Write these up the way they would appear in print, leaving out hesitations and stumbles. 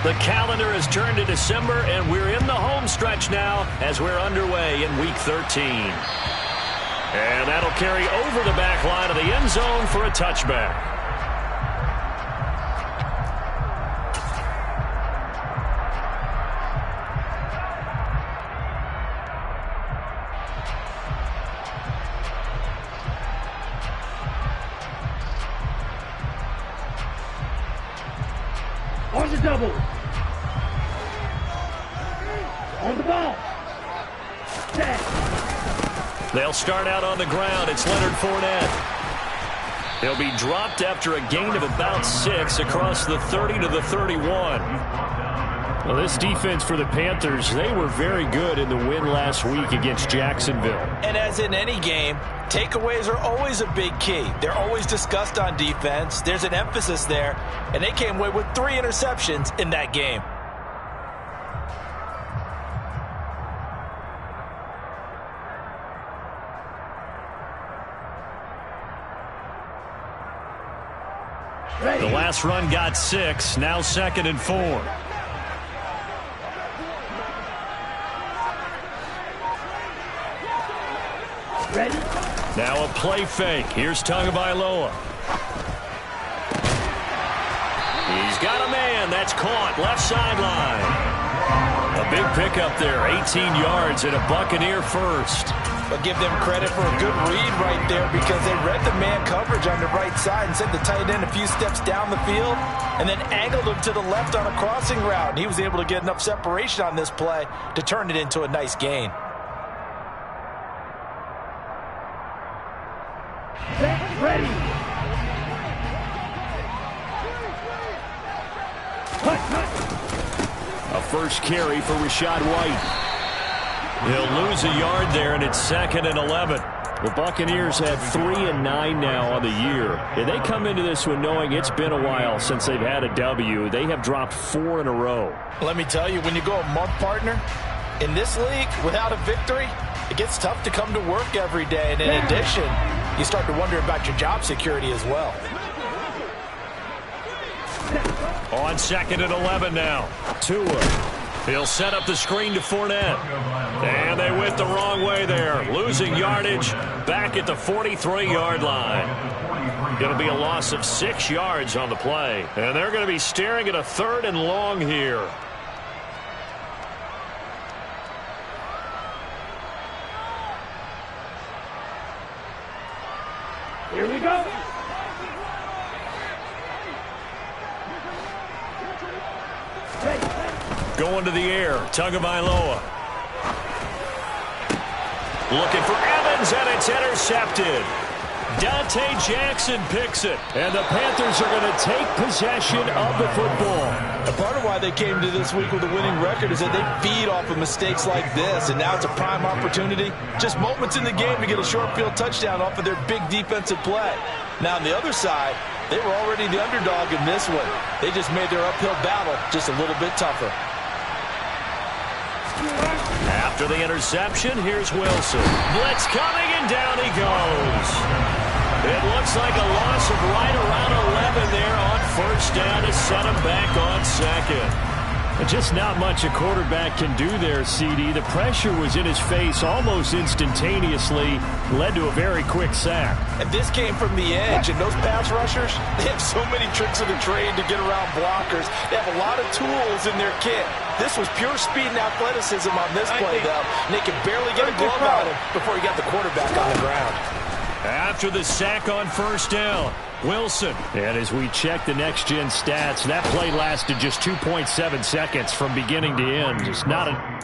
The calendar has turned to December, and we're in the home stretch now as we're underway in Week 13. And that'll carry over the back line of the end zone for a touchback. On the double. On the ball. Set. They'll start out on the ground. It's Leonard Fournette. He'll be dropped after a gain of about 6 across the 30 to the 31. Well, this defense for the Panthers, they were very good in the win last week against Jacksonville. And as in any game, takeaways are always a big key. They're always discussed on defense. There's an emphasis there, and they came away with 3 interceptions in that game. The last run got 6, now 2nd and 4. Ready? Now a play fake. Here's Tagovailoa. He's got a man. That's caught. Left sideline. A big pickup there. 18 yards and a Buccaneer first. But give them credit for a good read right there because they read the man coverage on the right side and sent the tight end a few steps down the field and then angled him to the left on a crossing route. And he was able to get enough separation on this play to turn it into a nice gain. Ready. A first carry for Rachaad White. He'll lose a yard there, and it's 2nd and 11. The Buccaneers have 3 and 9 now on the year. And they come into this one knowing it's been a while since they've had a W. They have dropped 4 in a row. Let me tell you, when you go a month, partner, in this league, without a victory, it gets tough to come to work every day. And in addition, you start to wonder about your job security as well. On 2nd and 11 now. Tua. He'll set up the screen to Fournette. And they went the wrong way there. Losing yardage back at the 43-yard line. Going to be a loss of 6 yards on the play. And they're going to be staring at a 3rd and long here. Here we go. Going to the air. Tagovailoa. Looking for Evans, and it's intercepted. Dante Jackson picks it. And the Panthers are going to take possession of the football. And part of why they came to this week with a winning record is that they feed off of mistakes like this, and now it's a prime opportunity. Just moments in the game to get a short field touchdown off of their big defensive play. Now on the other side, they were already the underdog in this one. They just made their uphill battle just a little bit tougher. After the interception, here's Wilson. Blitz coming, and down he goes. It looks like a loss of right around 11 there on first down to set him back on 2nd. Just not much a quarterback can do there, CD. The pressure was in his face almost instantaneously, led to a very quick sack. And this came from the edge, and those pass rushers, they have so many tricks of the trade to get around blockers. They have a lot of tools in their kit. This was pure speed and athleticism on this play, though, and they could barely get a glove on him before he got the quarterback on the ground. After the sack on first down, Wilson. And as we check the next-gen stats, that play lasted just 2.7 seconds from beginning to end. Just not a...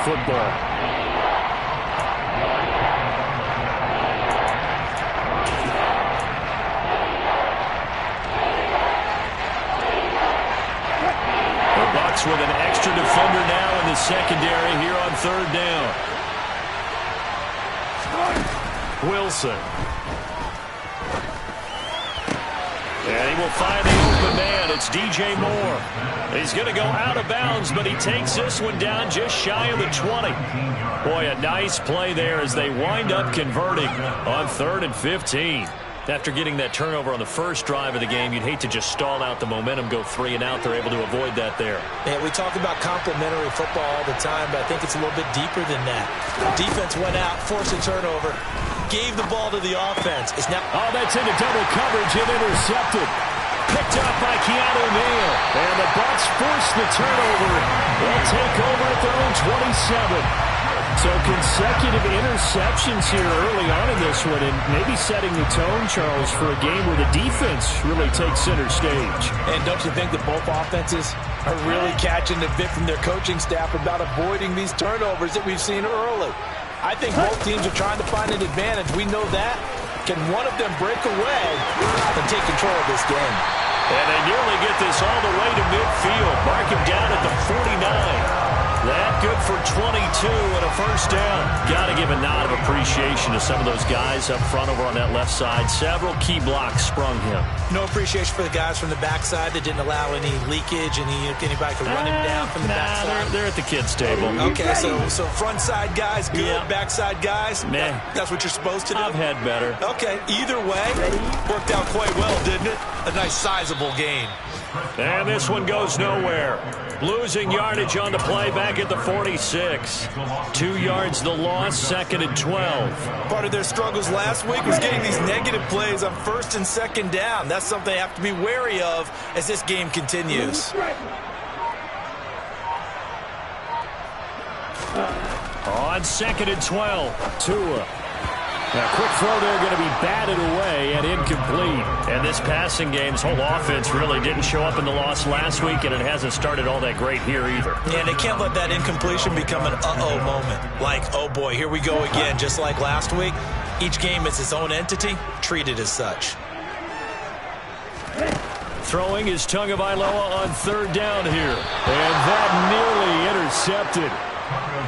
football. With an extra defender now in the secondary here on third down. Wilson. And he will find the open man. It's DJ Moore. He's going to go out of bounds, but he takes this one down just shy of the 20. Boy, a nice play there as they wind up converting on 3rd and 15. After getting that turnover on the first drive of the game, you'd hate to just stall out the momentum, go 3 and out. They're able to avoid that there. Yeah, we talk about complementary football all the time, but I think it's a little bit deeper than that. Defense went out, forced a turnover, gave the ball to the offense. It's now. Oh, that's into double coverage and intercepted. Picked up by Keanu Neal. And the Bucs force the turnover. They'll take over at their own 27. So consecutive interceptions here early on in this one, and maybe setting the tone, Charles, for a game where the defense really takes center stage. And don't you think that both offenses are really catching the bit from their coaching staff about avoiding these turnovers that we've seen early? I think both teams are trying to find an advantage. We know that. Can one of them break away and take control of this game? And they nearly get this all the way to midfield. Mark him down at the 49. That good for 22 and a first down. Got to give a nod of appreciation to some of those guys up front over on that left side. Several key blocks sprung him. No appreciation for the guys from the backside that didn't allow any leakage, and anybody could run him down from the backside. They're at the kids' table. Okay, so front side guys good, yeah. Backside guys, that's what you're supposed to do? I've had better. Okay, either way, worked out quite well, didn't it? A nice sizable gain. And this one goes nowhere. Losing yardage on the play back at the 46. 2 yards the loss, 2nd and 12. Part of their struggles last week was getting these negative plays on 1st and 2nd down. That's something they have to be wary of as this game continues. On 2nd and 12. Tua. A quick throw there going to be batted away and incomplete. And this passing game's whole offense really didn't show up in the loss last week, and it hasn't started all that great here either. And they can't let that incompletion become an uh-oh moment. Like, oh boy, here we go again, just like last week. Each game is its own entity, treated as such. Throwing is Tagovailoa on 3rd down here. And that nearly intercepted.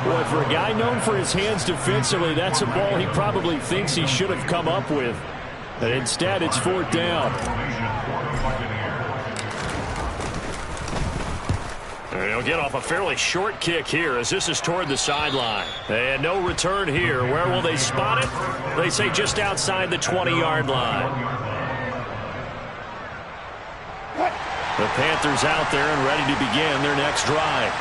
Boy, for a guy known for his hands defensively, that's a ball he probably thinks he should have come up with. But instead, it's 4th down. And he'll get off a fairly short kick here as this is toward the sideline. And no return here. Where will they spot it? They say just outside the 20-yard line. The Panthers out there and ready to begin their next drive.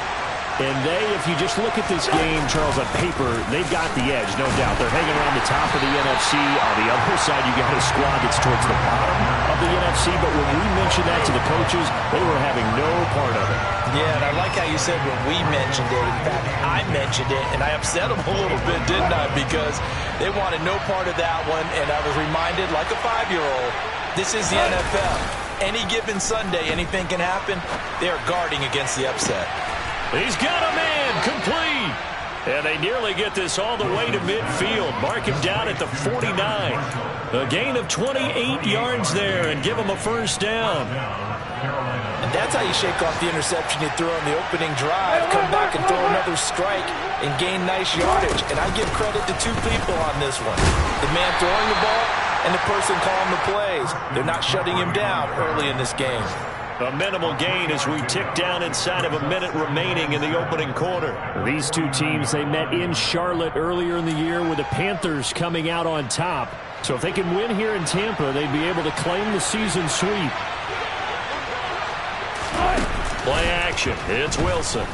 And they, if you just look at this game, Charles, on paper, they've got the edge, no doubt. They're hanging around the top of the NFC. On the other side, you got a squad that's towards the bottom of the NFC. But when we mentioned that to the coaches, they were having no part of it. Yeah, and I like how you said when we mentioned it. In fact, I mentioned it, and I upset them a little bit, didn't I? Because they wanted no part of that one, and I was reminded, like a 5-year-old, this is the NFL. Any given Sunday, anything can happen. They are guarding against the upset. He's got a man, complete. And they nearly get this all the way to midfield. Mark him down at the 49. A gain of 28 yards there and give him a first down. And that's how you shake off the interception you threw on the opening drive. Come back and throw another strike and gain nice yardage. And I give credit to 2 people on this one. The man throwing the ball and the person calling the plays. They're not shutting him down early in this game. A minimal gain as we tick down inside of a minute remaining in the opening quarter. These 2 teams, they met in Charlotte earlier in the year with the Panthers coming out on top. So if they can win here in Tampa, they'd be able to claim the season sweep. Play action. It's Wilson.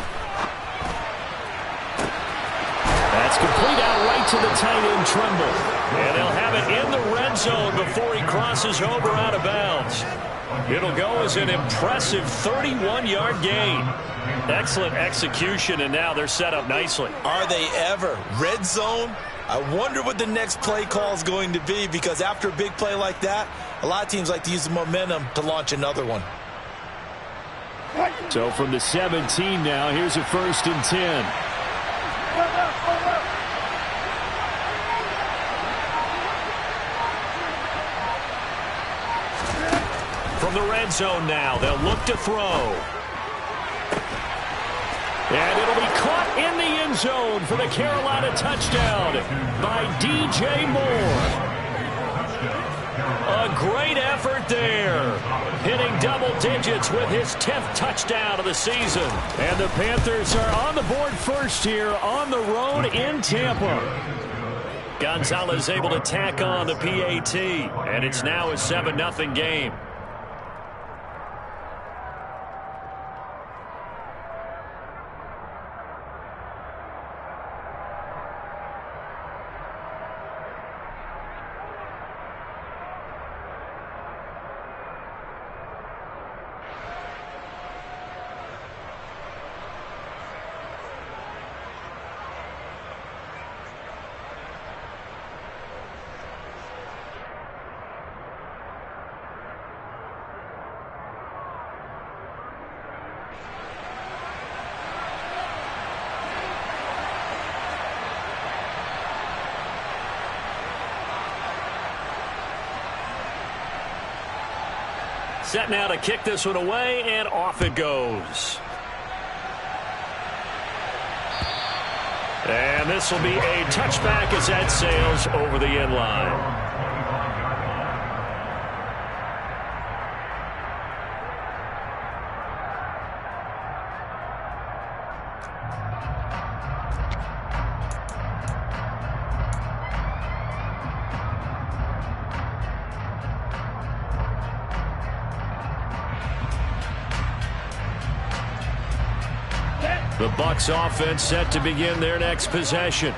That's complete out right to the tight end, Tremble. And they'll have it in the red zone before he crosses over out of bounds. It'll go as an impressive 31-yard gain. Excellent execution, and now they're set up nicely. Are they ever? Red zone? I wonder what the next play call is going to be, because after a big play like that, a lot of teams like to use the momentum to launch another one. So from the 17 now, here's a 1st and 10. From the red zone now, they'll look to throw. And it'll be caught in the end zone for the Carolina touchdown by DJ Moore. A great effort there. Hitting double digits with his 10th touchdown of the season. And the Panthers are on the board first here on the road in Tampa. Gonzalez able to tack on the PAT. And it's now a 7-0 game. Set now to kick this one away, and off it goes. And this will be a touchback as that sails over the end line. The Bucs offense set to begin their next possession.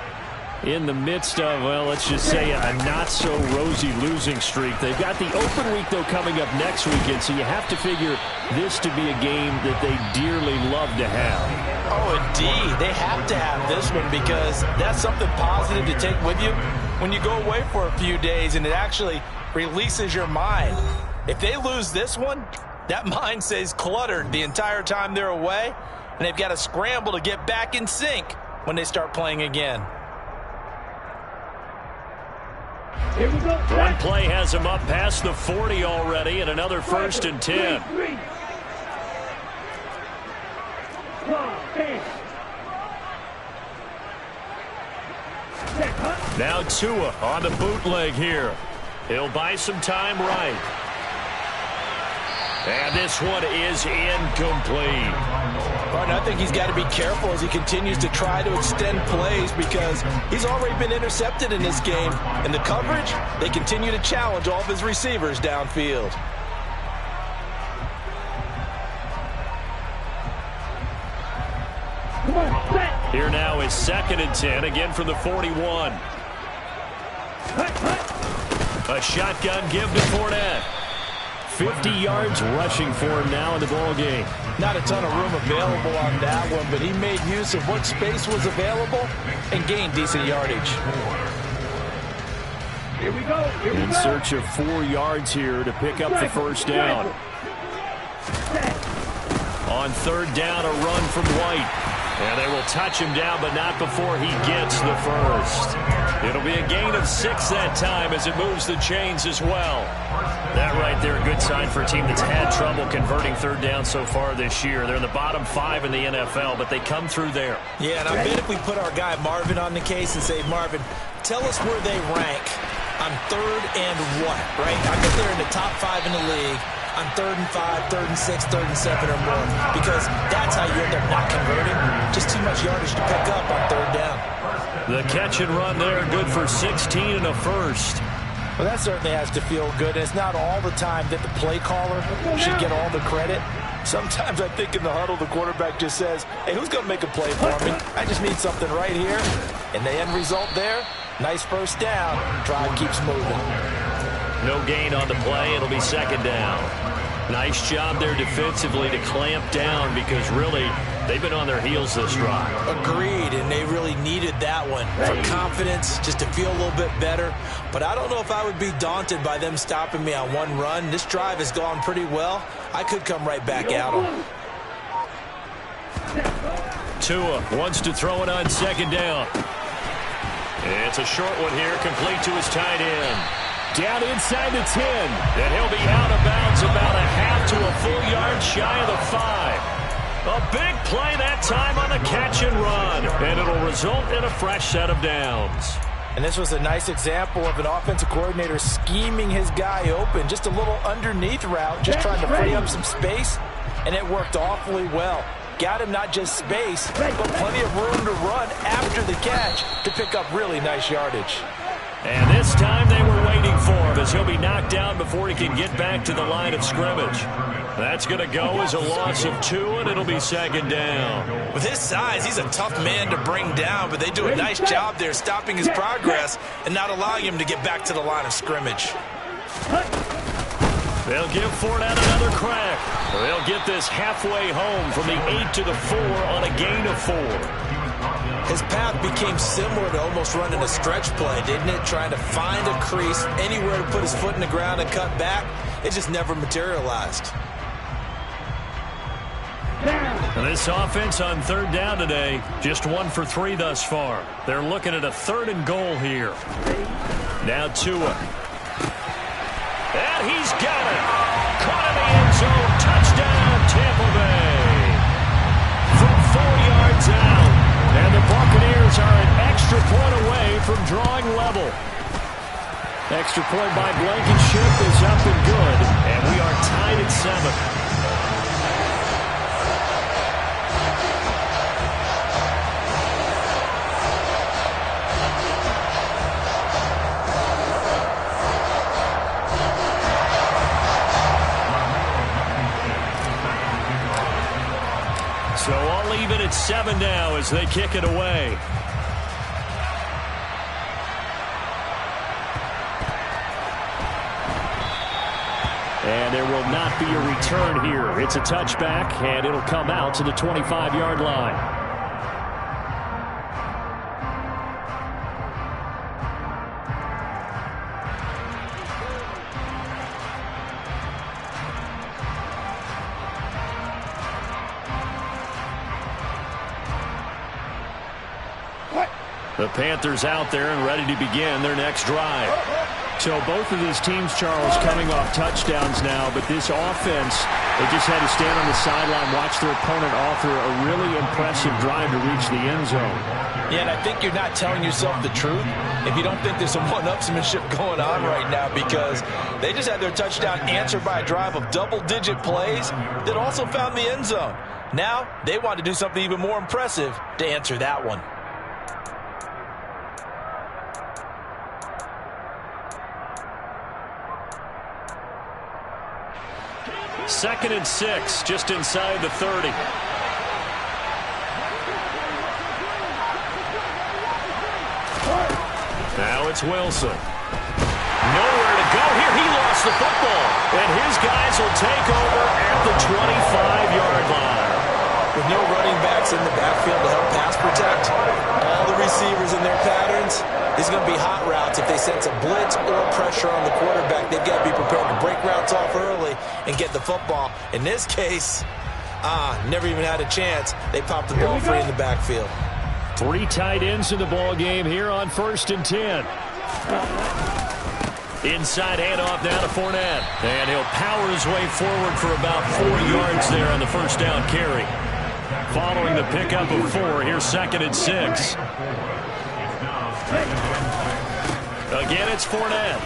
In the midst of, well, let's just say a not-so-rosy losing streak. They've got the open week, though, coming up next weekend, so you have to figure this to be a game that they dearly love to have. Oh, indeed. They have to have this one because that's something positive to take with you when you go away for a few days, and it actually releases your mind. If they lose this one, that mind stays cluttered the entire time they're away, and they've got to scramble to get back in sync when they start playing again. Here we go. One play has him up past the 40 already, and another 1st and 10. Now Tua on the bootleg here. He'll buy some time right. And this one is incomplete. Martin, I think he's got to be careful as he continues to try to extend plays because he's already been intercepted in this game. And the coverage, they continue to challenge all of his receivers downfield. Here now is 2nd and 10, again from the 41. A shotgun give to Fournette. 50 yards rushing for him now in the ball game. Not a ton of room available on that one, but he made use of what space was available and gained decent yardage. Here we go. In search of 4 yards here to pick up the first down. On 3rd down, a run from White. And they will touch him down, but not before he gets the first. It'll be a gain of 6 that time as it moves the chains as well. That right there, a good sign for a team that's had trouble converting 3rd down so far this year. They're in the bottom 5 in the NFL, but they come through there. Yeah, and I bet if we put our guy Marvin on the case and say, Marvin, tell us where they rank on 3rd and 1, right? I bet they're in the top 5 in the league on 3rd and 5, 3rd and 6, 3rd and 7 or more, because that's how you end up not converting. Just too much yardage to pick up on 3rd down. The catch and run there, good for 16 and a first. Well, that certainly has to feel good. And it's not all the time that the play caller should get all the credit. Sometimes I think in the huddle, the quarterback just says, hey, who's going to make a play for me? I just need something right here. And the end result there, nice first down. Drive keeps moving. No gain on the play. It'll be 2nd down. Nice job there defensively to clamp down because really they've been on their heels this drive. Agreed, and they really needed that one for confidence, just to feel a little bit better. But I don't know if I would be daunted by them stopping me on one run. This drive has gone pretty well. I could come right back at them. Tua wants to throw it on 2nd down. It's a short one here, complete to his tight end. Down inside the 10. And he'll be out of bounds about a half to a full yard shy of the 5. A big play that time on the catch and run. And it'll result in a fresh set of downs. And this was a nice example of an offensive coordinator scheming his guy open. Just a little underneath route, just trying to free up some space. And it worked awfully well. Got him not just space, but plenty of room to run after the catch to pick up really nice yardage. And this time they were waiting for him as he'll be knocked down before he can get back to the line of scrimmage. That's going to go as a loss of 2, and it'll be second down. With his size, he's a tough man to bring down, but they do a nice job there stopping his progress and not allowing him to get back to the line of scrimmage. They'll give Fournette another crack. They'll get this halfway home from the 8 to the 4 on a gain of 4. His path became similar to almost running a stretch play, didn't it? Trying to find a crease, anywhere to put his foot in the ground and cut back. It just never materialized. And this offense on third down today, just 1 for 3 thus far. They're looking at a 3rd and goal here. Now Tua. And he's got it. Caught in the end zone. Touchdown, Tampa Bay. From 4 yards out. And the Buccaneers are an extra point away from drawing level. Extra point by Blankenship is up and good. And we are tied at 7. So all even at 7 now as they kick it away. And there will not be a return here. It's a touchback, and it'll come out to the 25-yard line. The Panthers out there and ready to begin their next drive. So both of these teams, Charles, coming off touchdowns now, but this offense, they just had to stand on the sideline, watch their opponent offer a really impressive drive to reach the end zone. Yeah, and I think you're not telling yourself the truth if you don't think there's some one-upsmanship going on right now, because they just had their touchdown answered by a drive of double-digit plays that also found the end zone. Now they want to do something even more impressive to answer that one. Second and 6, just inside the 30. Now it's Wilson. Nowhere to go here. He lost the football. And his guys will take over at the 25-yard line. With no running backs in the backfield to help pass protect, all the receivers in their patterns, these are going to be hot routes. If they sense a blitz or pressure on the quarterback, they've got to be prepared to break routes off early and get the football. In this case, never even had a chance. They popped the ball free in the backfield. 3 tight ends in the ball game here on 1st and 10. Inside handoff down to Fournette. And he'll power his way forward for about 4 yards there on the first down carry. Following the pickup of 4, here's 2nd and 6. Again, it's Fournette.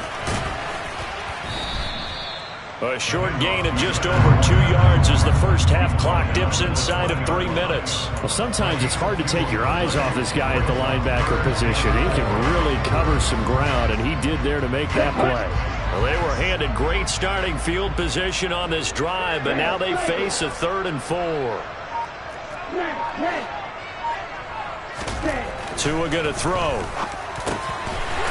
A short gain of just over 2 yards as the first half clock dips inside of 3 minutes. Well, sometimes it's hard to take your eyes off this guy at the linebacker position. He can really cover some ground, and he did there to make that play. Well, they were handed great starting field position on this drive, but now they face a 3rd and 4. Tua going to throw.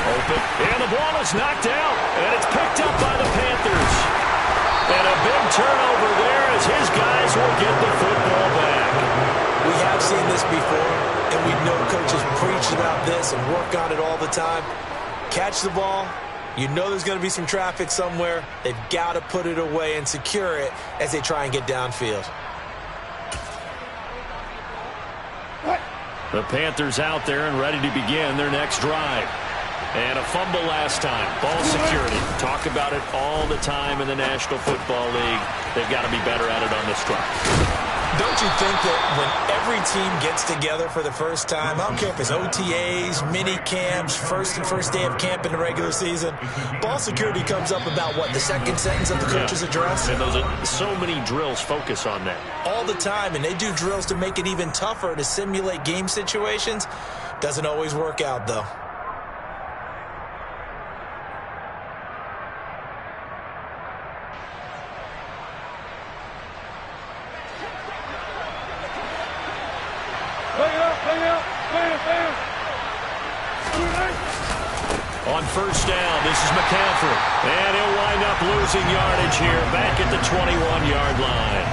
Open. And the ball is knocked out. And it's picked up by the Panthers. And a big turnover there as his guys will get the football back. We have seen this before, and we know coaches preach about this and work on it all the time. Catch the ball. You know there's going to be some traffic somewhere. They've got to put it away and secure it as they try and get downfield. The Panthers out there and ready to begin their next drive. And a fumble last time. Ball security. Talk about it all the time in the National Football League. They've got to be better at it on this drive. Don't you think that when every team gets together for the first time, I don't care if it's OTAs, mini camps, first day of camp in the regular season, ball security comes up about, what, the second sentence of the coach's address? And those are so many drills focus on that. All the time, and they do drills to make it even tougher to simulate game situations. Doesn't always work out, though. On first down, this is McCaffrey. And he'll wind up losing yardage here back at the 21-yard line.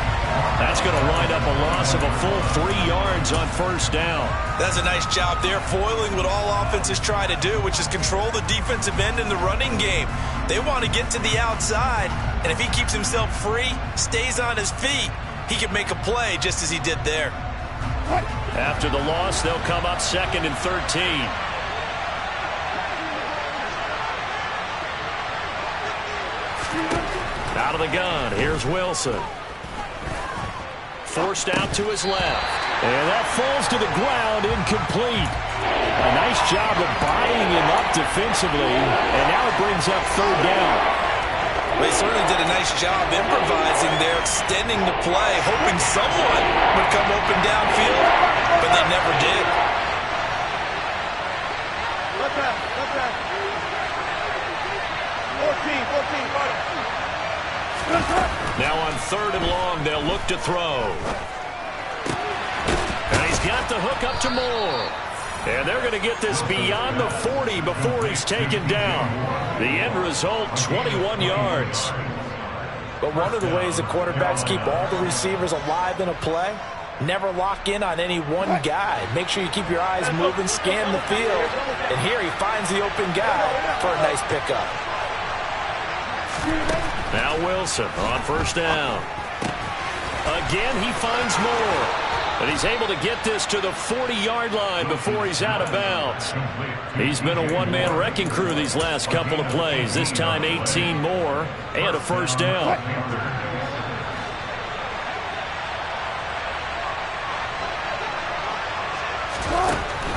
That's going to wind up a loss of a full 3 yards on first down. That's a nice job there, foiling what all offenses try to do, which is control the defensive end in the running game. They want to get to the outside, and if he keeps himself free, stays on his feet, he can make a play just as he did there. After the loss, they'll come up 2nd and 13. Out of the gun, here's Wilson. Forced out to his left. And that falls to the ground, incomplete. A nice job of buying him up defensively, and now it brings up 3rd down. They certainly did a nice job improvising there, extending the play, hoping someone would come open downfield, but they never did. Left back. 14, got it. Now on 3rd and long, they'll look to throw. And he's got the hook up to Moore. And they're going to get this beyond the 40 before he's taken down. The end result, 21 yards. But one of the ways the quarterbacks keep all the receivers alive in a play, never lock in on any one guy. Make sure you keep your eyes moving, scan the field. And here he finds the open guy for a nice pickup. Now Wilson on first down. Again, he finds Moore. And he's able to get this to the 40-yard line before he's out of bounds. He's been a one-man wrecking crew these last couple of plays. This time 18 more and a first down.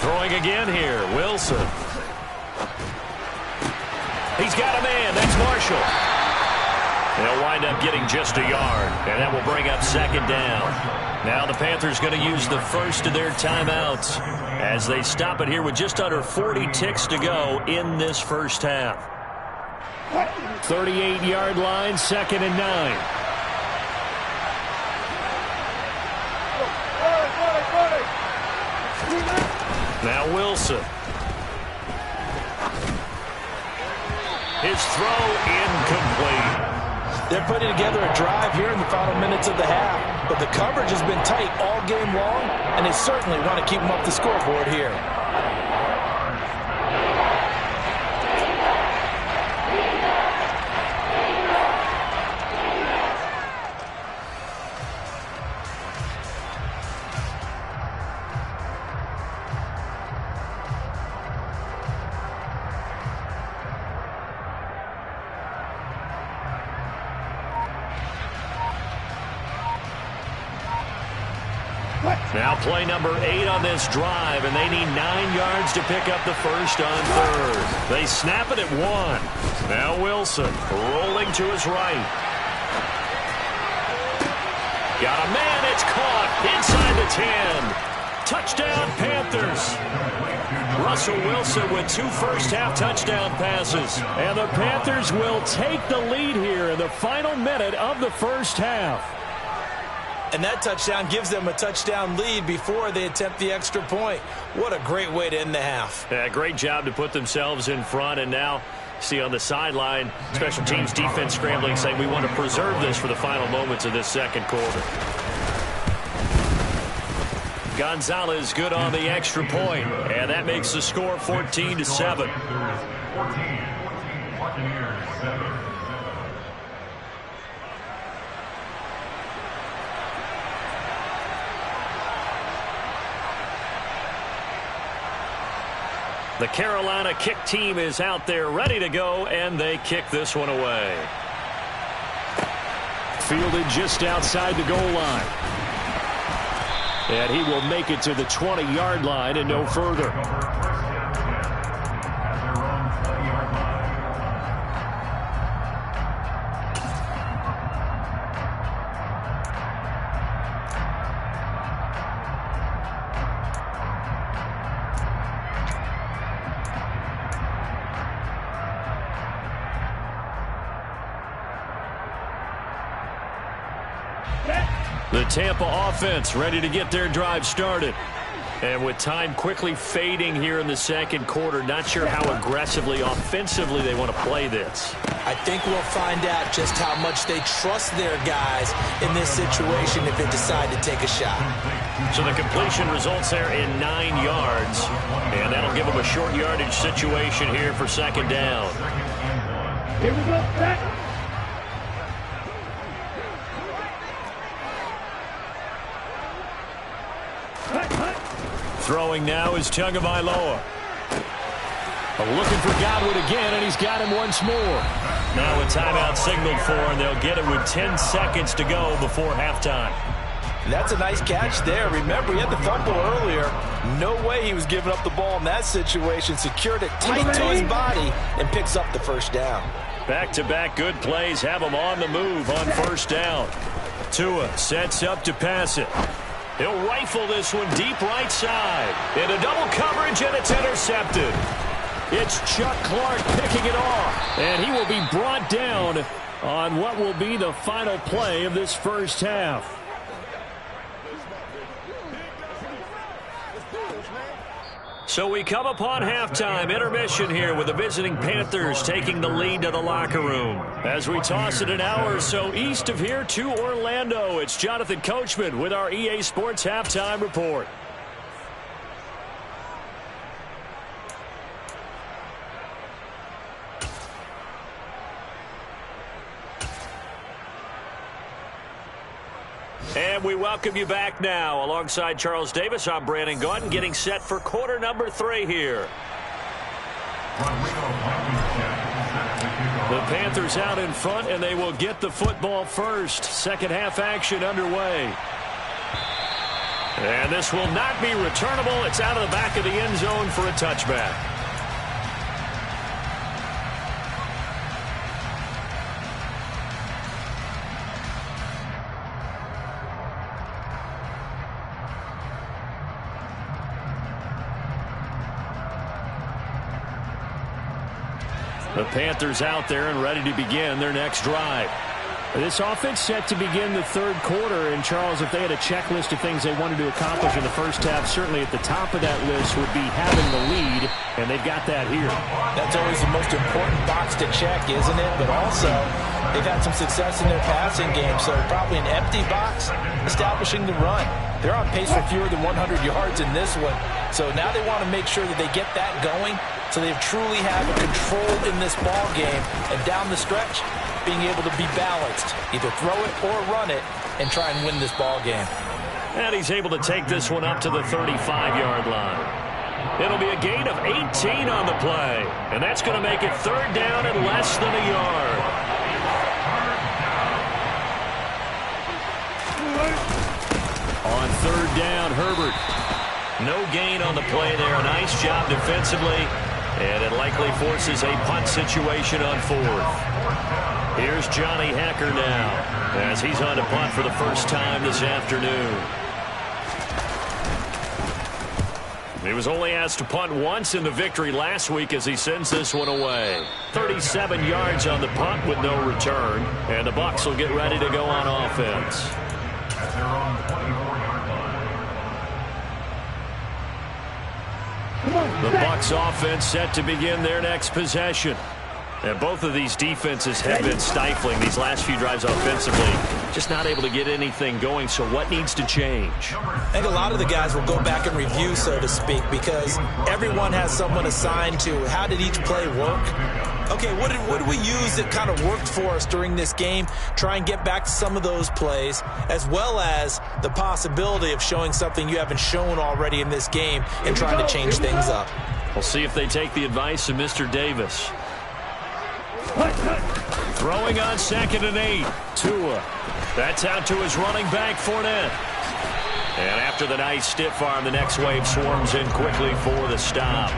Throwing again here, Wilson. He's got a man, that's Marshall. They'll wind up getting just a yard, and that will bring up 2nd down. Now the Panthers going to use the first of their timeouts as they stop it here with just under 40 ticks to go in this first half. 38-yard line, 2nd and 9. Now Wilson. His throw incomplete. They're putting together a drive here in the final minutes of the half, but the coverage has been tight all game long, and they certainly want to keep them up the scoreboard here. Now play number 8 on this drive, and they need 9 yards to pick up the first on 3rd. They snap it at 1. Now Wilson rolling to his right. Got a man, it's caught inside the 10. Touchdown Panthers. Russell Wilson with 2 first-half touchdown passes. And the Panthers will take the lead here in the final minute of the first half. And that touchdown gives them a touchdown lead before they attempt the extra point. What a great way to end the half. Yeah, great job to put themselves in front. And now, see on the sideline, special teams defense scrambling, saying we want to preserve this for the final moments of this second quarter. Gonzalez good on the extra point, and that makes the score 14-7. The Carolina kick team is out there ready to go, and they kick this one away. Fielded just outside the goal line. And he will make it to the 20-yard line and no further. The Tampa offense ready to get their drive started. And with time quickly fading here in the second quarter, not sure how aggressively, offensively they want to play this. I think we'll find out just how much they trust their guys in this situation if they decide to take a shot. So the completion results there in 9 yards. And that'll give them a short yardage situation here for second down. Here we go, back. Throwing now is Tagovailoa. Looking for Godwin again, and he's got him once more. Now a timeout signaled for, and they'll get it with 10 seconds to go before halftime. That's a nice catch there. Remember, he had the fumble earlier. No way he was giving up the ball in that situation. Secured it tight to his body and picks up the first down. Back-to-back good plays have him on the move on first down. Tua sets up to pass it. He'll rifle this one deep right side. Into double coverage, and it's intercepted. It's Chuck Clark picking it off. And he will be brought down on what will be the final play of this first half. So we come upon halftime, intermission here with the visiting Panthers taking the lead to the locker room. As we toss it an hour or so east of here to Orlando, it's Jonathan Coachman with our EA Sports Halftime Report. And we welcome you back now. Alongside Charles Davis, I'm Brandon Gaudin, getting set for quarter number 3 here. The Panthers out in front, and they will get the football first. Second half action underway. And this will not be returnable. It's out of the back of the end zone for a touchback. The Panthers out there and ready to begin their next drive. This offense set to begin the third quarter. And, Charles, if they had a checklist of things they wanted to accomplish in the first half, certainly at the top of that list would be having the lead, and they've got that here. That's always the most important box to check, isn't it? But also, they've had some success in their passing game, so probably an empty box establishing the run. They're on pace for fewer than 100 yards in this one. So now they want to make sure that they get that going so they truly have a control in this ball game. And down the stretch, being able to be balanced, either throw it or run it, and try and win this ball game. And he's able to take this one up to the 35-yard line. It'll be a gain of 18 on the play, and that's going to make it third down and less than a yard. On third down, Herbert. No gain on the play there. Nice job defensively, and it likely forces a punt situation on fourth. Here's Johnny Hacker now as he's on to punt for the first time this afternoon. He was only asked to punt once in the victory last week as he sends this one away. 37 yards on the punt with no return, and the Bucs will get ready to go on offense. The Bucs offense set to begin their next possession. And both of these defenses have been stifling these last few drives offensively. Just not able to get anything going, so what needs to change? I think a lot of the guys will go back and review, so to speak, because everyone has someone assigned to how did each play work. Okay, what did we use that kind of worked for us during this game? Try and get back to some of those plays, as well as the possibility of showing something you haven't shown already in this game and trying to change things up. We'll see if they take the advice of Mr. Davis. Throwing on 2nd and 8. Tua. That's out to his running back, Fournette. And after the nice stiff arm, the next wave swarms in quickly for the stop.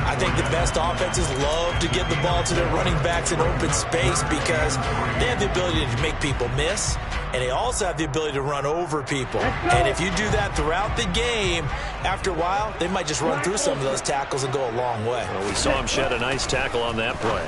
I think the best offenses love to give the ball to their running backs in open space because they have the ability to make people miss, and they also have the ability to run over people. And if you do that throughout the game, after a while, they might just run through some of those tackles and go a long way. Well, we saw him shed a nice tackle on that play.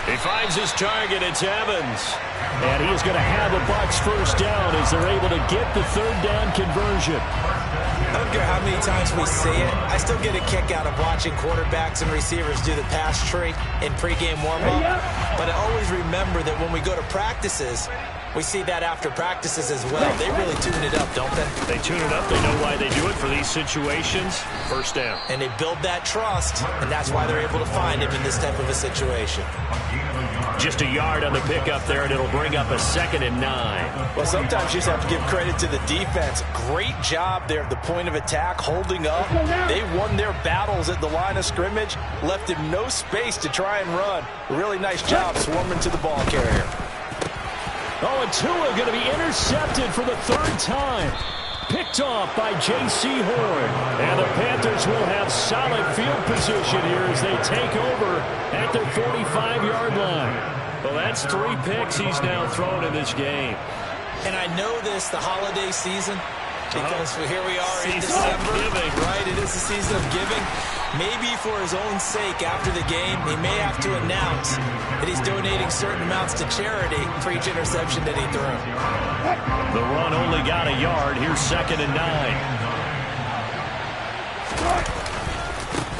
He finds his target. It's Evans. And he is going to have the Bucs first down as they're able to get the 3rd down conversion. I don't care how many times we see it. I still get a kick out of watching quarterbacks and receivers do the pass tree in pregame warm-up. But I always remember that when we go to practices, we see that after practices as well. They really tune it up, don't they? They tune it up. They know why they do it for these situations. First down. And they build that trust, and that's why they're able to find him in this type of a situation. Just a yard on the pickup there, and it'll bring up a 2nd and 9. Well, sometimes you just have to give credit to the defense. Great job there at the point of attack, holding up. They won their battles at the line of scrimmage, left him no space to try and run. Really nice job swarming to the ball carrier. Oh, and Tua going to be intercepted for the 3rd time. Picked off by J.C. Horn. And the Panthers will have solid field position here as they take over at their 45-yard line. Well, that's 3 picks he's now thrown in this game. And I know this, the holiday season, because here we are in December. Right, it is the season of giving. Maybe for his own sake, after the game, he may have to announce that he's donating certain amounts to charity for each interception that he threw. The run only got a yard. Here's 2nd and 9.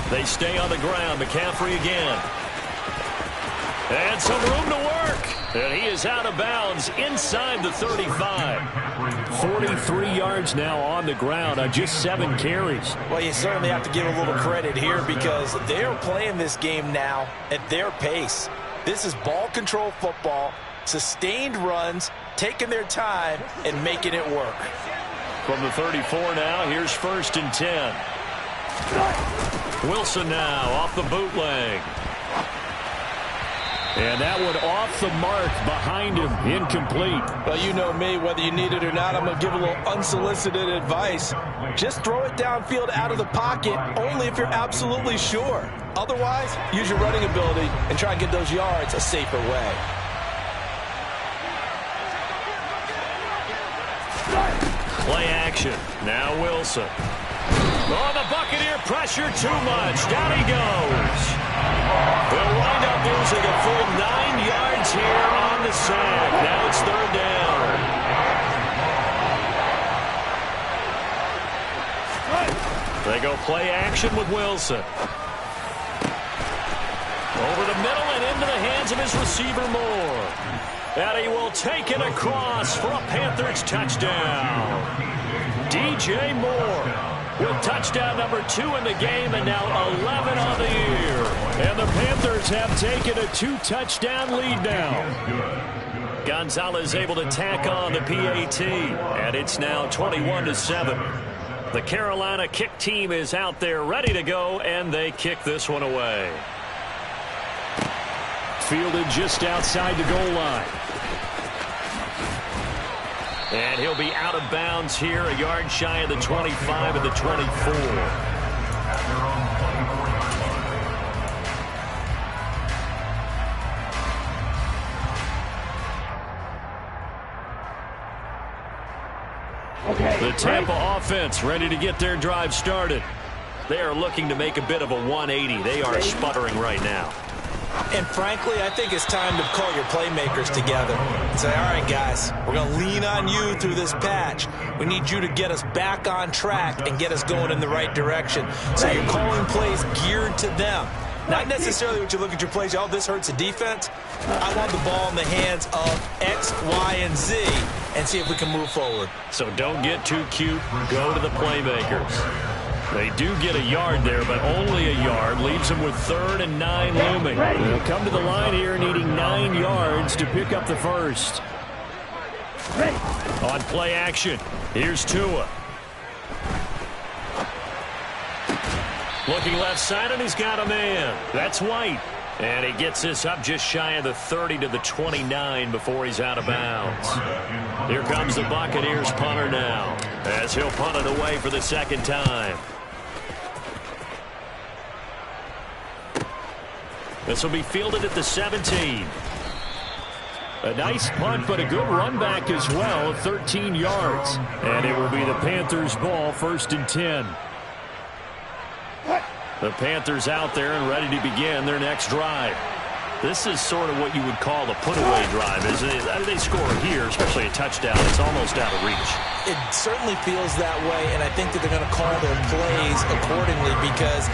They stay on the ground. McCaffrey again. And some room to work. And he is out of bounds inside the 35. 43 yards now on the ground on just 7 carries. Well, you certainly have to give a little credit here because they're playing this game now at their pace. This is ball control football, sustained runs, taking their time, and making it work. From the 34 now, here's 1st and 10. Wilson now off the bootleg. And that one off the mark behind him, incomplete. Well, you know me, whether you need it or not, I'm going to give a little unsolicited advice. Just throw it downfield out of the pocket, only if you're absolutely sure. Otherwise, use your running ability and try and get those yards a safer way. Play action. Now Wilson. Oh, the Buccaneer pressure too much. Down he goes. They'll wind up losing a full 9 yards here on the sack. Now it's 3rd down. They go play action with Wilson. Over the middle and into the hands of his receiver Moore. And he will take it across for a Panthers touchdown. DJ Moore with touchdown number 2 in the game and now 11 on the year. And the Panthers have taken a 2-touchdown lead now. Gonzalez able to tack on the PAT, and it's now 21-7. The Carolina kick team is out there ready to go, and they kick this one away. Fielded just outside the goal line. And he'll be out of bounds here, a yard shy of the 25 and the 24. The Tampa offense ready to get their drive started. They are looking to make a bit of a 180. They are sputtering right now. And frankly, I think it's time to call your playmakers together and say, all right, guys, we're going to lean on you through this patch. We need you to get us back on track and get us going in the right direction. So you're calling plays geared to them. Not necessarily what you look at your plays, oh, this hurts the defense. I want the ball in the hands of X, Y, and Z and see if we can move forward. So don't get too cute. Go to the playmakers. They do get a yard there, but only a yard. Leaves them with 3rd and 9 looming. They'll come to the line here needing 9 yards to pick up the first. On play action, here's Tua. Looking left side, and he's got a man. That's White. And he gets this up just shy of the 30 to the 29 before he's out of bounds. Here comes the Buccaneers punter now, as he'll punt it away for the second time. This will be fielded at the 17. A nice punt, but a good run back as well of 13 yards. And it will be the Panthers' ball, 1st and 10. The Panthers out there and ready to begin their next drive. This is sort of what you would call a put-away drive, isn't it? They score here, especially a touchdown. It's almost out of reach. It certainly feels that way, and I think that they're going to call their plays accordingly because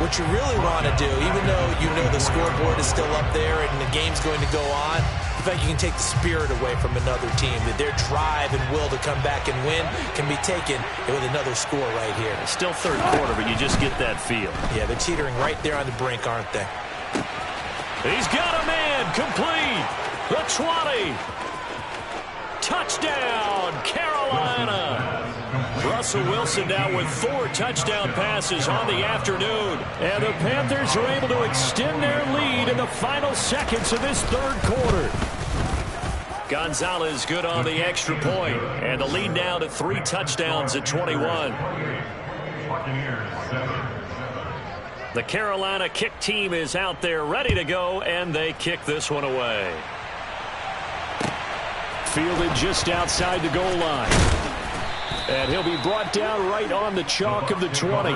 what you really want to do, even though you know the scoreboard is still up there and the game's going to go on, the fact you can take the spirit away from another team, that their drive and will to come back and win can be taken with another score right here. It's still third quarter, but you just get that feel. Yeah, they're teetering right there on the brink, aren't they? He's got a man, complete. The 20. Touchdown, Carolina. Russell Wilson now with 4 touchdown passes on the afternoon. And the Panthers are able to extend their lead in the final seconds of this third quarter. Gonzalez good on the extra point. And the lead now to 3 touchdowns at 21. The Carolina kick team is out there ready to go, and they kick this one away. Fielded just outside the goal line. And he'll be brought down right on the chalk of the 20.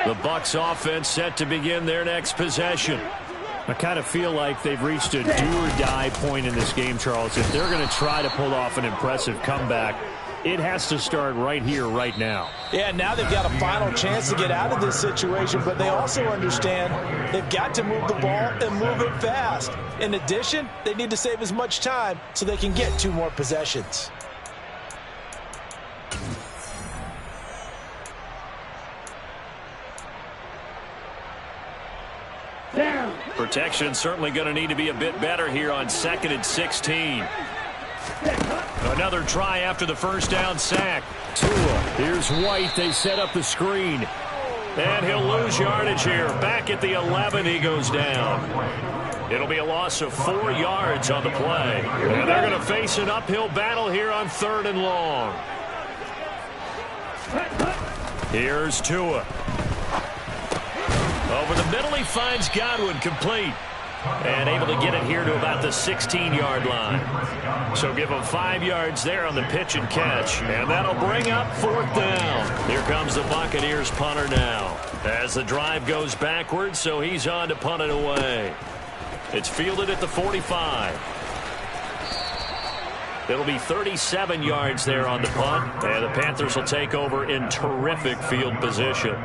The Bucs offense set to begin their next possession. I kind of feel like they've reached a do-or-die point in this game, Charles. If they're going to try to pull off an impressive comeback, it has to start right here, right now. Yeah, now they've got a final chance to get out of this situation, but they also understand they've got to move the ball and move it fast. In addition, they need to save as much time so they can get 2 more possessions. Down. Protection certainly going to need to be a bit better here on 2nd and 16. Another try after the first down sack. Tua, here's White. They set up the screen. And he'll lose yardage here. Back at the 11, he goes down. It'll be a loss of 4 yards on the play. And they're going to face an uphill battle here on 3rd and long. Here's Tua. Over the middle, he finds Godwin, complete. And able to get it here to about the 16-yard line. So give him 5 yards there on the pitch and catch. And that'll bring up 4th down. Here comes the Buccaneers punter now. As the drive goes backwards, so he's on to punt it away. It's fielded at the 45. It'll be 37 yards there on the punt. And the Panthers will take over in terrific field position.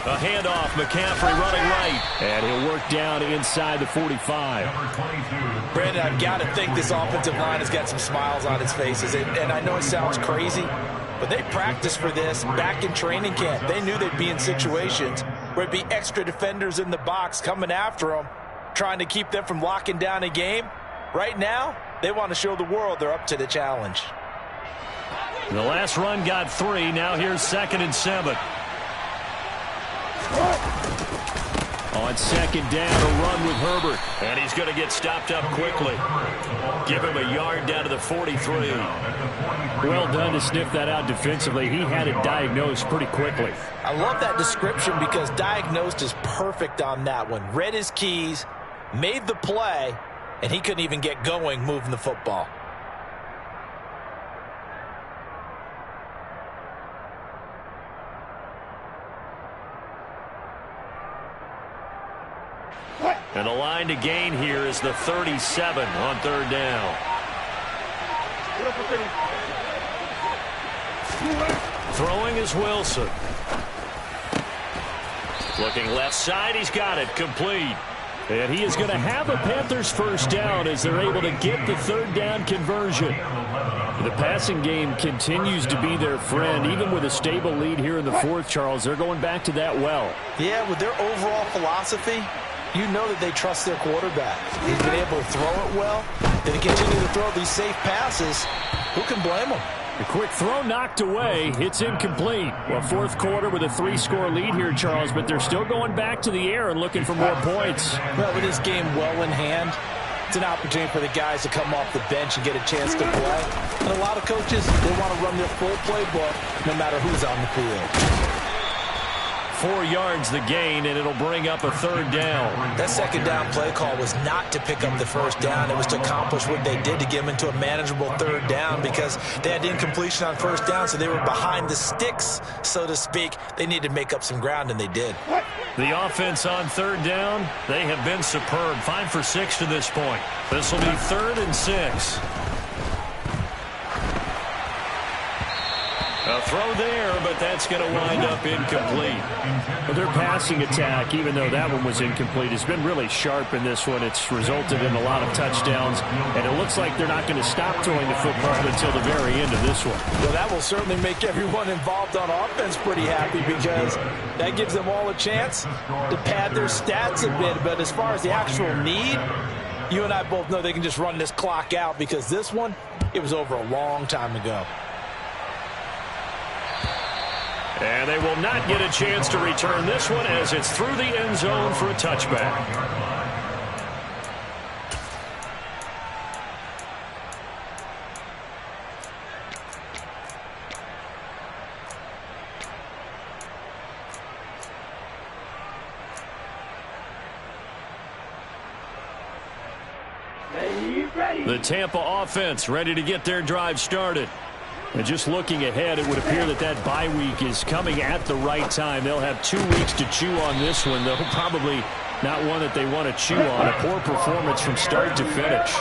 A handoff, McCaffrey running right. And he'll work down inside the 45. Brandon, I've got to think this offensive line has got some smiles on its faces. And I know it sounds crazy, but they practiced for this back in training camp. They knew they'd be in situations where it'd be extra defenders in the box coming after them, trying to keep them from locking down a game. Right now, they want to show the world they're up to the challenge. The last run got 3. Now here's 2nd and 7. On 2nd down, a run with Herbert. And he's going to get stopped up quickly. Give him a yard down to the 43. Well done to sniff that out defensively. He had it diagnosed pretty quickly. I love that description because diagnosed is perfect on that one. Read his keys, made the play, and he couldn't even get going moving the football. And the line to gain here is the 37 on 3rd down. Throwing is Wilson. Looking left side, he's got it, complete. And he is going to have a Panthers first down as they're able to get the third down conversion. The passing game continues to be their friend. Even with a stable lead here in the fourth, Charles, they're going back to that well. Yeah, with their overall philosophy, you know that they trust their quarterback. He's been able to throw it well. If he continue to throw these safe passes, who can blame him? The quick throw knocked away. It's incomplete. Well, fourth quarter with a 3-score lead here, Charles, but they're still going back to the air and looking for more points. Well, with this game well in hand, it's an opportunity for the guys to come off the bench and get a chance to play. And a lot of coaches, they want to run their full playbook no matter who's on the field. 4 yards the gain, and it'll bring up a third down. That second down play call was not to pick up the first down. It was to accomplish what they did to get them into a manageable third down because they had incompletion on first down, so they were behind the sticks, so to speak. They needed to make up some ground, and they did. The offense on third down, they have been superb. 5 for 6 to this point. This will be 3rd and 6. A throw there, but that's going to wind up incomplete. Well, their passing attack, even though that one was incomplete, has been really sharp in this one. It's resulted in a lot of touchdowns, and it looks like they're not going to stop throwing the football until the very end of this one. Well, that will certainly make everyone involved on offense pretty happy because that gives them all a chance to pad their stats a bit. But as far as the actual need, you and I both know they can just run this clock out because this one, it was over a long time ago. And they will not get a chance to return this one as it's through the end zone for a touchback. The Tampa offense ready to get their drive started. And just looking ahead, it would appear that that bye week is coming at the right time. They'll have 2 weeks to chew on this one, though probably not one that they want to chew on. A poor performance from start to finish.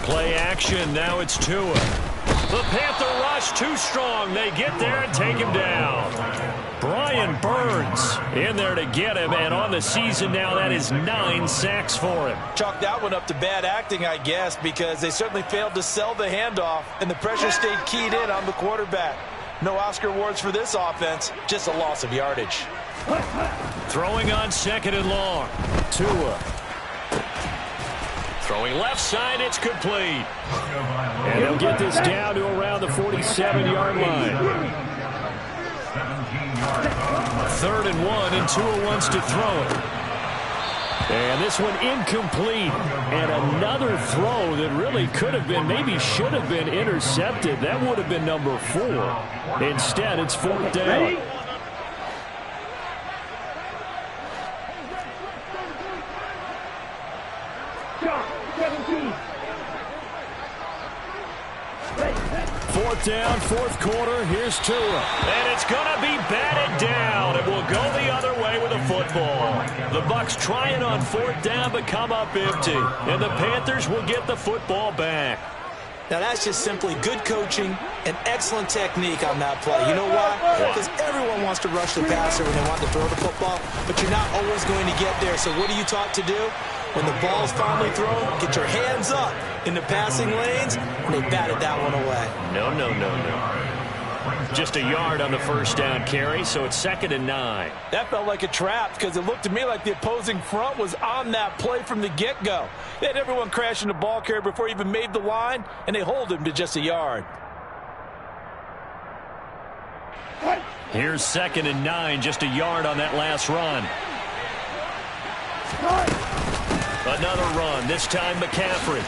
Play action. Now it's Tua. The Panther rush too strong. They get there and take him down. Brian Burns in there to get him, and on the season now, that is 9 sacks for him. Chalk that one up to bad acting, I guess, because they certainly failed to sell the handoff, and the pressure stayed keyed in on the quarterback. No Oscar awards for this offense, just a loss of yardage. Throwing on 2nd and long. Tua. Throwing left side, it's complete. And they'll get this down to around the 47-yard line. 3rd and 1, and Tua wants to throw it. And this one incomplete. And another throw that really could have been, maybe should have been intercepted. That would have been number 4. Instead, it's 4th down. Fourth down, fourth quarter. Here's Tua. And it's going to be batted down. It will go the other way with a football. The Bucs trying on 4th down but come up empty. And the Panthers will get the football back. Now, that's just simply good coaching and excellent technique on that play. You know why? Because everyone wants to rush the passer when they want to throw the football, but you're not always going to get there. So what are you taught to do? When the ball's finally thrown, get your hands up in the passing lanes, and they batted that one away. No. Just a yard on the first down carry, so it's 2nd and 9. That felt like a trap because it looked to me like the opposing front was on that play from the get-go. They had everyone crashing the ball carrier before he even made the line, and they hold him to just a yard. Here's 2nd and 9, just a yard on that last run. Another run, this time McCaffrey.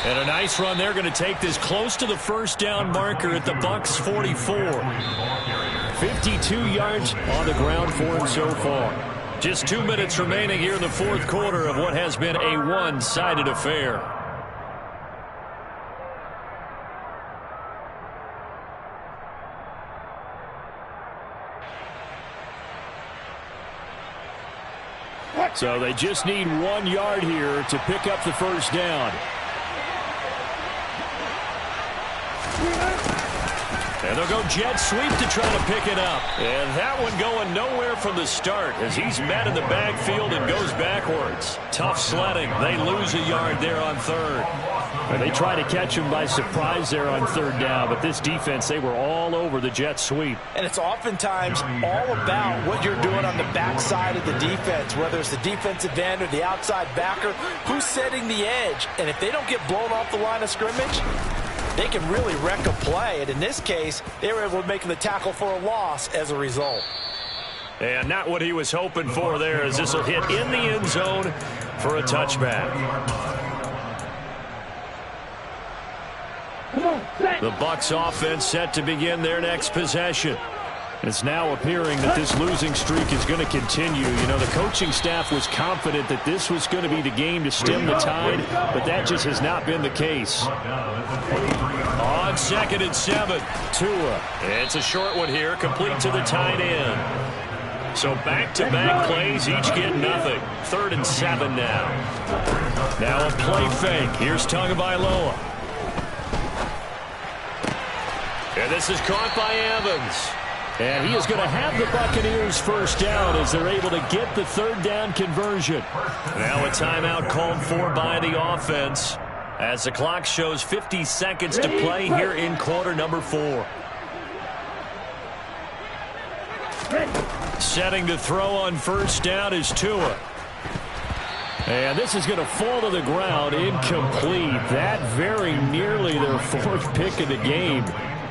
And a nice run. They're going to take this close to the first down marker at the Bucs 44. 52 yards on the ground for him so far. Just 2 minutes remaining here in the fourth quarter of what has been a one-sided affair. So they just need 1 yard here to pick up the first down. And they'll go jet sweep to try to pick it up. And that one going nowhere from the start as he's met in the backfield and goes backwards. Tough sledding. They lose a yard there on third. And they try to catch him by surprise there on third down, but this defense, they were all over the jet sweep. And it's oftentimes all about what you're doing on the backside of the defense, whether it's the defensive end or the outside backer, who's setting the edge. And if they don't get blown off the line of scrimmage, they can really wreck a play. And in this case, they were able to make the tackle for a loss as a result. And not what he was hoping for there, as this will hit in the end zone for a touchback. The Bucs offense set to begin their next possession. It's now appearing that this losing streak is going to continue. You know, the coaching staff was confident that this was going to be the game to stem the tide, but that just has not been the case. On 2nd and 7, Tua. It's a short one here, complete to the tight end. So back-to-back plays, each get nothing. 3rd and 7 now. Now a play fake. Here's Tagovailoa. And this is caught by Evans. And he is going to have the Buccaneers first down as they're able to get the 3rd down conversion. Now a timeout called for by the offense as the clock shows 50 seconds to play here in quarter number 4. Setting to throw on first down is Tua. And this is going to fall to the ground, incomplete. That very nearly their 4th pick of the game.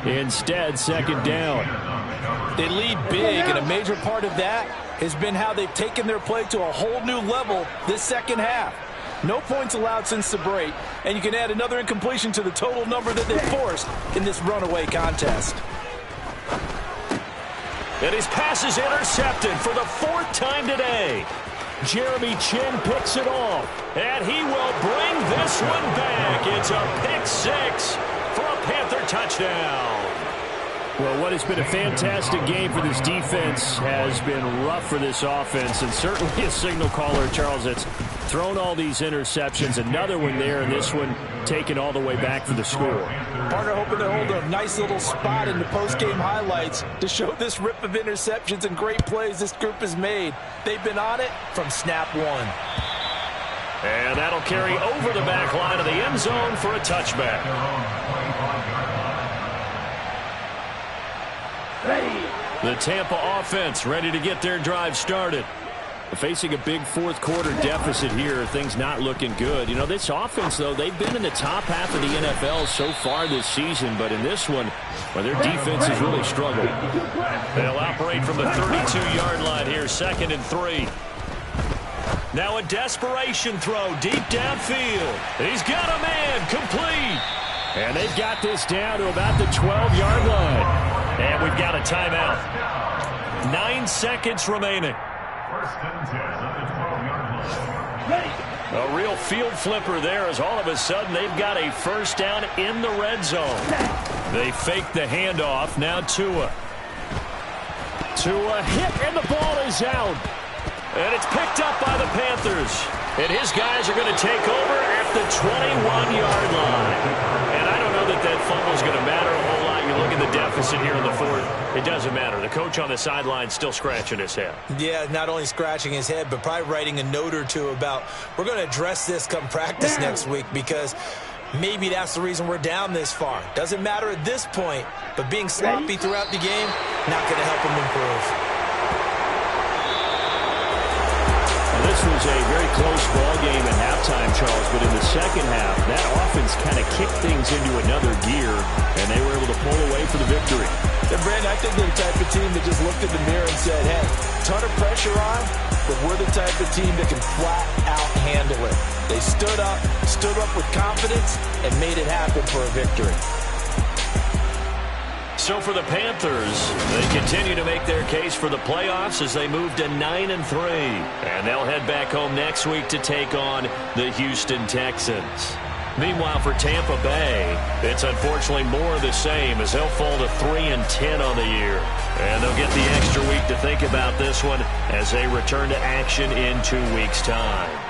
Instead, 2nd down. They lead big, and a major part of that has been how they've taken their play to a whole new level this second half. No points allowed since the break, and you can add another incompletion to the total number that they forced in this runaway contest. And his pass is intercepted for the 4th time today. Jeremy Chin picks it off. And he will bring this one back. It's a pick 6 for a Panther touchdown. Well, what has been a fantastic game for this defense has been rough for this offense, and certainly a signal caller, Charles, that's thrown all these interceptions. Another one there, and this one taken all the way back for the score. Partner hoping to hold a nice little spot in the post-game highlights to show this rip of interceptions and great plays this group has made. They've been on it from snap 1. And that'll carry over the back line of the end zone for a touchback. The Tampa offense ready to get their drive started. Facing a big 4th quarter deficit here, things not looking good. You know, this offense, though, they've been in the top half of the NFL so far this season, but in this one, well, their defense has really struggled. They'll operate from the 32-yard line here, 2nd and 3. Now a desperation throw deep downfield. He's got a man, complete. And they've got this down to about the 12-yard line. And we've got a timeout. 9 seconds remaining. A real field flipper there as all of a sudden they've got a first down in the red zone. They fake the handoff. Now Tua. Tua hit, and the ball is out. And it's picked up by the Panthers. And his guys are going to take over at the 21-yard line. And I don't know that that fumble is going to matter a whole lot. You look at the deficit here in the 4th. It doesn't matter. The coach on the sideline still scratching his head. Yeah, not only scratching his head, but probably writing a note or two about we're going to address this come practice next week because maybe that's the reason we're down this far. Doesn't matter at this point, but being sloppy throughout the game, not going to help him improve. This was a very close ball game at halftime, Charles, but in the second half, that offense kind of kicked things into another gear, and they were able to pull away for the victory. And Brandon, I think they're the type of team that just looked in the mirror and said, hey, ton of pressure on, but we're the type of team that can flat out handle it. They stood up with confidence, and made it happen for a victory. So for the Panthers, they continue to make their case for the playoffs as they move to 9-3. And they'll head back home next week to take on the Houston Texans. Meanwhile, for Tampa Bay, it's unfortunately more of the same as they'll fall to 3-10 on the year. And they'll get the extra week to think about this one as they return to action in 2 weeks' time.